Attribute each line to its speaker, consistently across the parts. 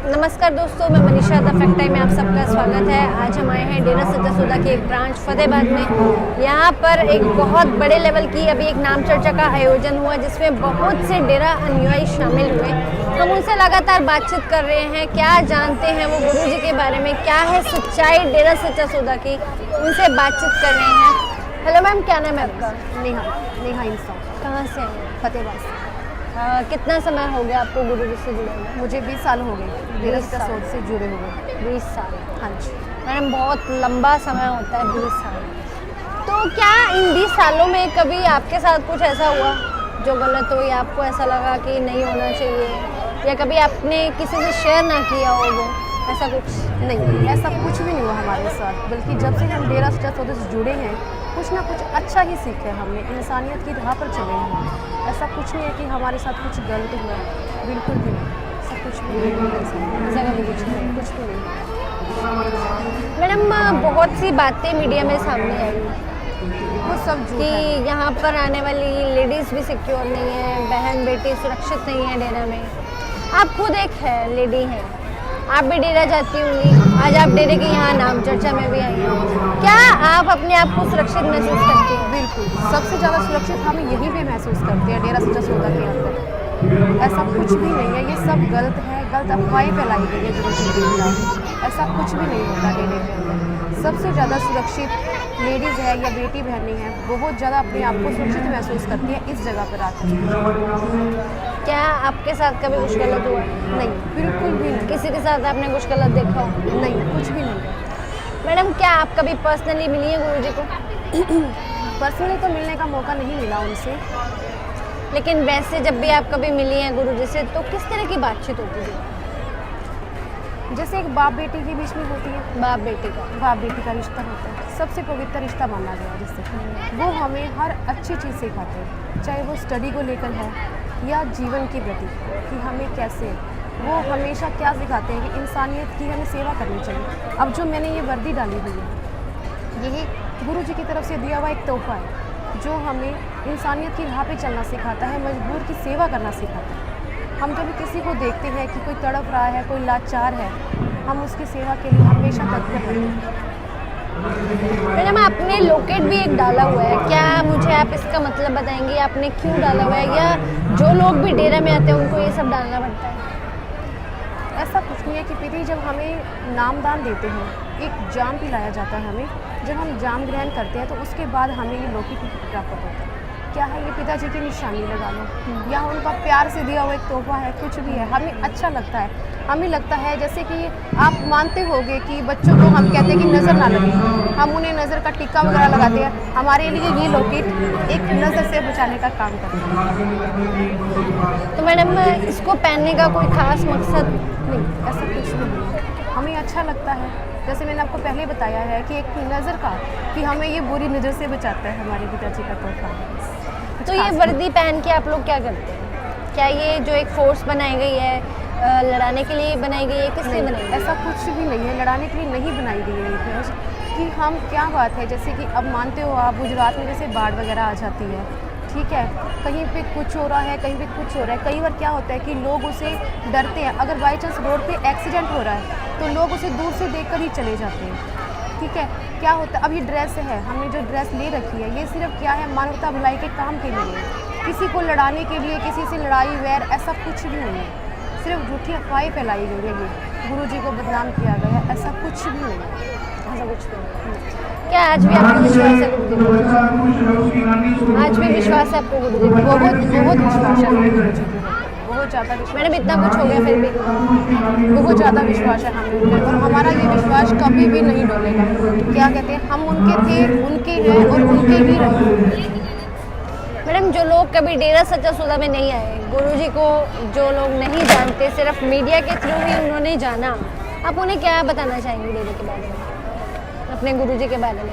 Speaker 1: नमस्कार दोस्तों, मैं मनीषा द फैक्ट टाइम में आप सबका स्वागत है। आज हम आए हैं डेरा सच्चा सौदा की एक ब्रांच फतेहाबाद में। यहाँ पर एक बहुत बड़े लेवल की अभी एक नाम चर्चा का आयोजन हुआ जिसमें बहुत से डेरा अनुयायी शामिल हुए। हम उनसे लगातार बातचीत कर रहे हैं, क्या जानते हैं वो गुरुजी के बारे में, क्या है सच्चाई डेरा सच्चा सौदा की, उनसे बातचीत कर रहे हैं। हेलो मैम, क्या नाम है आपका?
Speaker 2: नेहा इंसान।
Speaker 1: कहाँ से हैं?
Speaker 2: फतेहाबाद से।
Speaker 1: कितना समय हो गया आपको गुरुजी से जुड़े हुए?
Speaker 2: मुझे 20 साल हो गए डेरा सच्चा सौदा से जुड़े हुए।
Speaker 1: 20 साल?
Speaker 2: हाँ जी
Speaker 1: मैडम, बहुत लंबा समय होता है 20 साल। तो क्या इन 20 सालों में कभी आपके साथ कुछ ऐसा हुआ जो गलत हो या आपको ऐसा लगा कि नहीं होना चाहिए, या कभी आपने किसी से शेयर ना किया हो वो, ऐसा कुछ?
Speaker 2: नहीं, ऐसा कुछ भी नहीं हुआ हमारे साथ। बल्कि जब से हम डेरा सच्चा सौदा से जुड़े हैं, कुछ ना कुछ अच्छा ही सीखे हमने, इंसानियत की राह पर चले हैं। ऐसा कुछ नहीं है कि हमारे साथ कुछ गलत हुआ है, बिल्कुल भी नहीं। ऐसा कुछ भी नहीं है, ऐसा कभी कुछ भी नहीं।
Speaker 1: मैडम, बहुत सी बातें मीडिया में सामने आई
Speaker 2: वो सब
Speaker 1: कि यहाँ पर आने वाली लेडीज़ भी सिक्योर नहीं है, बहन बेटी सुरक्षित नहीं है डेरा में। आप खुद एक है लेडी हैं, आप भी डेरा जाती होंगी, आज आप डेरे की यहाँ नाम चर्चा में भी आई हैं। क्या आप अपने आप को सुरक्षित महसूस करती हैं?
Speaker 2: बिल्कुल, सबसे ज़्यादा सुरक्षित हम यहीं पे महसूस करते हैं, डेरा सच्चा सौदा के अंदर। ऐसा कुछ भी नहीं है, ये सब गलत है, गलत अफवाहें फैलाई गई है गुरुजी के खिलाफ। ऐसा कुछ भी नहीं होता डेरे के अंदर। सबसे ज़्यादा सुरक्षित लेडीज़ है या बेटी बहनी है, बहुत ज़्यादा अपने आप को सुरक्षित महसूस करती है इस जगह पर आकर।
Speaker 1: क्या आपके साथ कभी कुछ गलत हुआ?
Speaker 2: नहीं, बिल्कुल भी नहीं।
Speaker 1: किसी के साथ आपने कुछ गलत देखा हो?
Speaker 2: नहीं, कुछ भी नहीं।
Speaker 1: मैडम, क्या आप कभी पर्सनली मिली हैं गुरुजी को?
Speaker 2: पर्सनली तो मिलने का मौका नहीं मिला उनसे,
Speaker 1: लेकिन वैसे जब भी आप कभी मिली हैं गुरुजी से तो किस तरह की बातचीत होती थी?
Speaker 2: जैसे एक बाप बेटी के बीच में होती है,
Speaker 1: बाप बेटी का?
Speaker 2: बाप बेटी का रिश्ता होता है, सबसे पवित्र रिश्ता माना गया है जिससे वो हमें हर अच्छी चीज़ सिखाते हैं, चाहे वो स्टडी को लेकर है या जीवन के प्रति कि हमें कैसे, वो हमेशा क्या सिखाते हैं कि इंसानियत की हमें सेवा करनी चाहिए। अब जो मैंने ये वर्दी डाली हुई है, यही गुरुजी की तरफ से दिया हुआ एक तोहफा है जो हमें इंसानियत की राह पे चलना सिखाता है, मजबूर की सेवा करना सिखाता है। हम जब किसी को देखते हैं कि कोई तड़प रहा है, कोई लाचार है, हम उसकी सेवा के लिए हमेशा तत्पर रहते हैं।
Speaker 1: मैडम, आपने लोकेट भी एक डाला हुआ है, क्या मुझे आप इसका मतलब बताएंगे आपने क्यों डाला हुआ है, या जो लोग भी डेरा में आते हैं उनको ये सब डालना पड़ता है?
Speaker 2: ऐसा कुछ नहीं है कि पिता जब हमें नामदान देते हैं, एक जाम पिलाया जाता है हमें, जब हम जाम ग्रहण करते हैं तो उसके बाद हमें ये लौकिक प्राप्त होता है। क्या है ये? पिताजी की निशानी लगा लो या उनका प्यार से दिया हुआ एक तोहफा है, कुछ भी है, हमें अच्छा लगता है। हमें लगता है जैसे कि आप मानते होंगे कि बच्चों को हम कहते हैं कि नज़र ना लगे, हम उन्हें नज़र का टिक्का वगैरह लगाते हैं, हमारे लिए ये लॉकेट एक नज़र से बचाने का काम करता है।
Speaker 1: तो मैडम, इसको पहनने का कोई खास मकसद?
Speaker 2: नहीं, ऐसा कुछ नहीं, हमें अच्छा लगता है। जैसे मैंने आपको पहले बताया है कि एक नज़र का, कि हमें ये बुरी नज़र से बचाता है हमारे पिताजी का तोहफा।
Speaker 1: तो ये वर्दी पहन के आप लोग क्या करते हैं? क्या ये जो एक फोर्स बनाई गई है लड़ाने के लिए बनाई गई है, किस लिए बनाई गई?
Speaker 2: ऐसा कुछ भी नहीं है, लड़ाने के लिए नहीं बनाई गई है ये फौज कि हम, क्या बात है, जैसे कि अब मानते हो आप गुजरात में जैसे बाढ़ वगैरह आ जाती है, ठीक है, कहीं पे कुछ हो रहा है, कहीं पे कुछ हो रहा है। कई बार क्या होता है कि लोग उसे डरते हैं, अगर बाई चांस रोड पे एक्सीडेंट हो रहा है तो लोग उसे दूर से देखकर ही चले जाते हैं, ठीक है। क्या होता है, अब ये ड्रेस है, हमने जो ड्रेस ले रखी है, ये सिर्फ क्या है, मानवता भलाई के काम के लिए, किसी को लड़ाने के लिए, किसी से लड़ाई वैर ऐसा कुछ भी नहीं है। सिर्फ झूठी अफवाहें फैलाई गई है, ये गुरुजी को बदनाम किया गया, ऐसा कुछ भी नहीं है,
Speaker 1: ऐसा कुछ नहीं। क्या आज भी आपको विश्वास है गुरुजी पर? आज भी विश्वास है आपको गुरुजी पर?
Speaker 2: बहुत बहुत विश्वास है गुरुजी पर, बहुत ज़्यादा विश्वास।
Speaker 1: मैडम, इतना कुछ हो गया फिर भी
Speaker 2: बहुत ज़्यादा विश्वास है हमें उन पर, और हमारा ये विश्वास कभी भी नहीं डोलेगा। क्या कहते हैं, हम उनके थे, उनके हैं और उनके ही रहेंगे।
Speaker 1: मैडम, जो लोग कभी डेरा सच्चा सौदा में नहीं आए, गुरुजी को जो लोग नहीं जानते, सिर्फ मीडिया के थ्रू ही उन्होंने जाना, आप उन्हें क्या बताना चाहेंगे डेरे के बारे में, अपने गुरुजी के बारे में?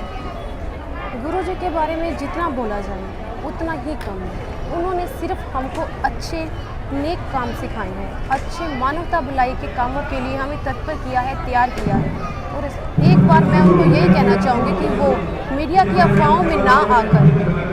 Speaker 2: गुरुजी के बारे में जितना बोला जाए उतना ही कम है। उन्होंने सिर्फ हमको अच्छे नेक काम सिखाए हैं, अच्छे मानवता भलाई के कामों के लिए हमें तत्पर किया है, तैयार किया है। और एक बार मैं उनको यही कहना चाहूँगी कि वो मीडिया की अफवाहों में ना आकर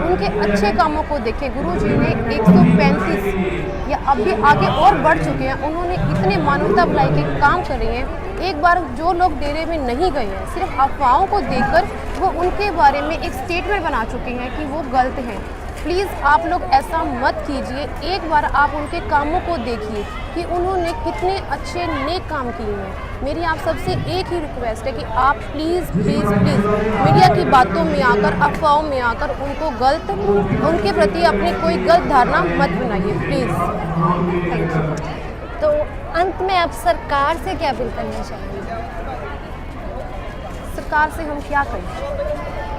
Speaker 2: उनके अच्छे कामों को देखें। गुरुजी ने 135 या अब भी आगे और बढ़ चुके हैं। उन्होंने इतने मानवता भलाई के काम करे हैं। एक बार जो लोग डेरे में नहीं गए हैं, सिर्फ अफवाहों को देखकर वो उनके बारे में एक स्टेटमेंट बना चुके हैं कि वो गलत हैं। प्लीज़ आप लोग ऐसा मत कीजिए। एक बार आप उनके कामों को देखिए कि उन्होंने कितने अच्छे नेक काम किए हैं। मेरी आप सबसे एक ही रिक्वेस्ट है कि आप प्लीज़ प्लीज़ प्लीज़ मीडिया की बातों में आकर, अफवाहों में आकर उनको गलत, उनके प्रति अपनी कोई गलत धारणा मत बनाइए प्लीज़। Thank you.
Speaker 1: तो अंत में आप सरकार से क्या अपील करना चाहेंगे?
Speaker 2: सरकार से हम क्या करें,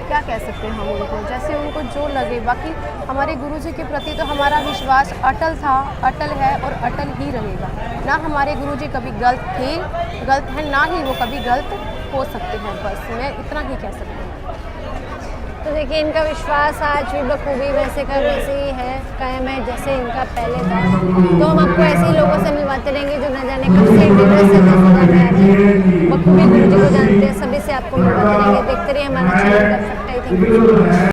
Speaker 2: क्या कह सकते हैं हम उनको, जैसे उनको जो लगे। बाकी हमारे गुरुजी के प्रति तो हमारा विश्वास अटल था, अटल है और अटल ही रहेगा। ना हमारे गुरुजी कभी गलत थे, गलत हैं, ना ही वो कभी गलत हो सकते हैं। बस मैं इतना ही कह सकती हूँ।
Speaker 1: तो देखिए, इनका विश्वास आज भी बखूबी वैसे का वैसे ही है, कायम है जैसे इनका पहले था। तो हम आपको ऐसे ही लोगों से मिलवाते रहेंगे जो न जाने कब से डेरा सच्चा सौदा में आ रहे हैं, बखूबी गुरुजी को जानते हैं, सभी से आपको मिलवाते रहेंगे। देखते रहिए हमारा चैनल का फैक्ट आई थिंक।